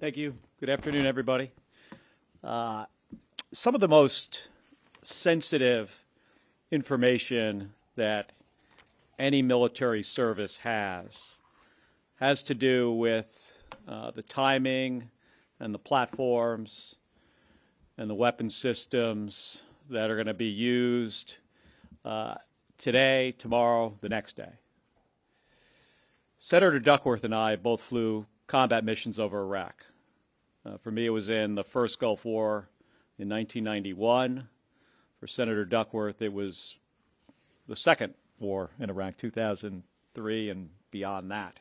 Thank you. Good afternoon, everybody. Some of the most sensitive information that any military service has to do with the timing and the platforms and the weapon systems that are going to be used today, tomorrow, the next day. Senator Duckworth and I both flew combat missions over Iraq. For me, it was in the first Gulf War in 1991. For Senator Duckworth, it was the second war in Iraq, 2003 and beyond that.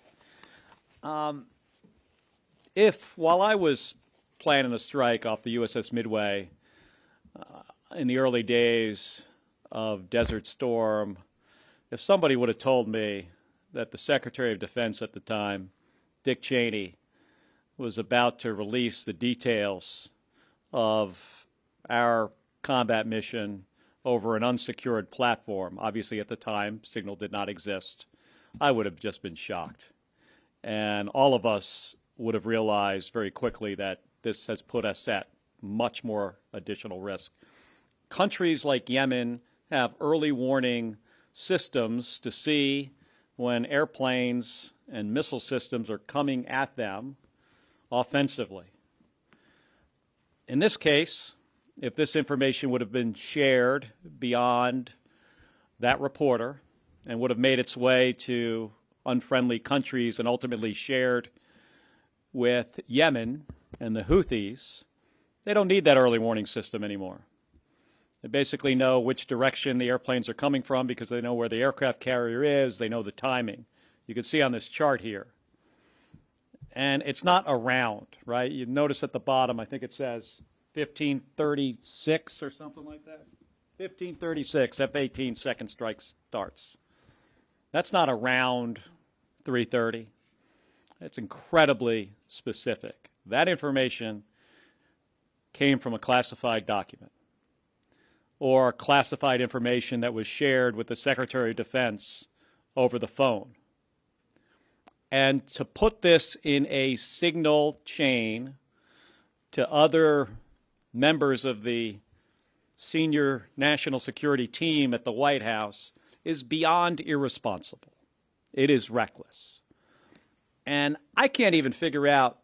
If, while I was planning a strike off the USS Midway in the early days of Desert Storm, if somebody would have told me that the Secretary of Defense at the time, Dick Cheney, was about to release the details of our combat mission over an unsecured platform. Obviously, at the time, signal did not exist. I would have just been shocked. And all of us would have realized very quickly that this has put us at much more additional risk. Countries like Yemen have early warning systems to see when airplanes and missile systems are coming at them offensively. In this case, if this information would have been shared beyond that reporter and would have made its way to unfriendly countries and ultimately shared with Yemen and the Houthis, they don't need that early warning system anymore. They basically know which direction the airplanes are coming from because they know where the aircraft carrier is, they know the timing. You can see on this chart here. And it's not around, right? You notice at the bottom, I think it says 1536 or something like that. 1536, F-18 second strike starts. That's not around 3:30. It's incredibly specific. That information came from a classified document or classified information that was shared with the Secretary of Defense over the phone. And to put this in a signal chain to other members of the senior national security team at the White House is beyond irresponsible. It is reckless. And I can't even figure out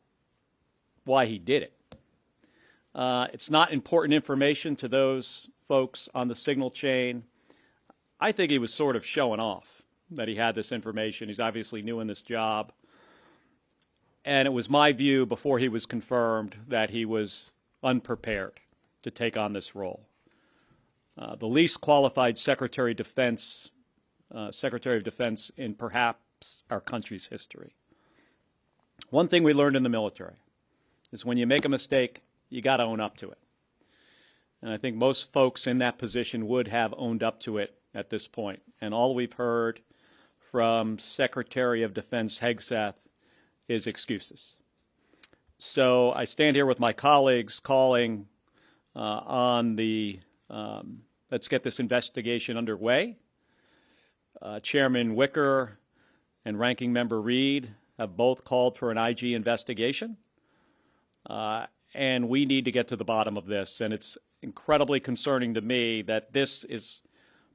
why he did it. It's not important information to those folks on the signal chain. I think he was sort of showing off that he had this information. He's obviously new in this job. And it was my view before he was confirmed that he was unprepared to take on this role. The least qualified Secretary of Defense in perhaps our country's history. One thing we learned in the military is when you make a mistake, you got to own up to it. And I think most folks in that position would have owned up to it at this point. And all we've heard from Secretary of Defense Hegseth is excuses. So I stand here with my colleagues calling on the let's get this investigation underway. Chairman Wicker and Ranking Member Reed have both called for an IG investigation. And we need to get to the bottom of this. And it's incredibly concerning to me that this is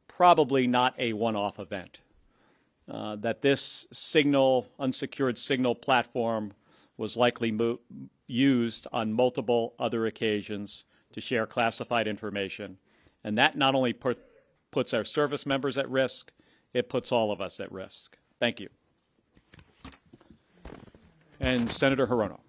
probably not a one-off event. That this unsecured signal platform was likely used on multiple other occasions to share classified information. And that not only puts our service members at risk, it puts all of us at risk. Thank you. And Senator Hirono.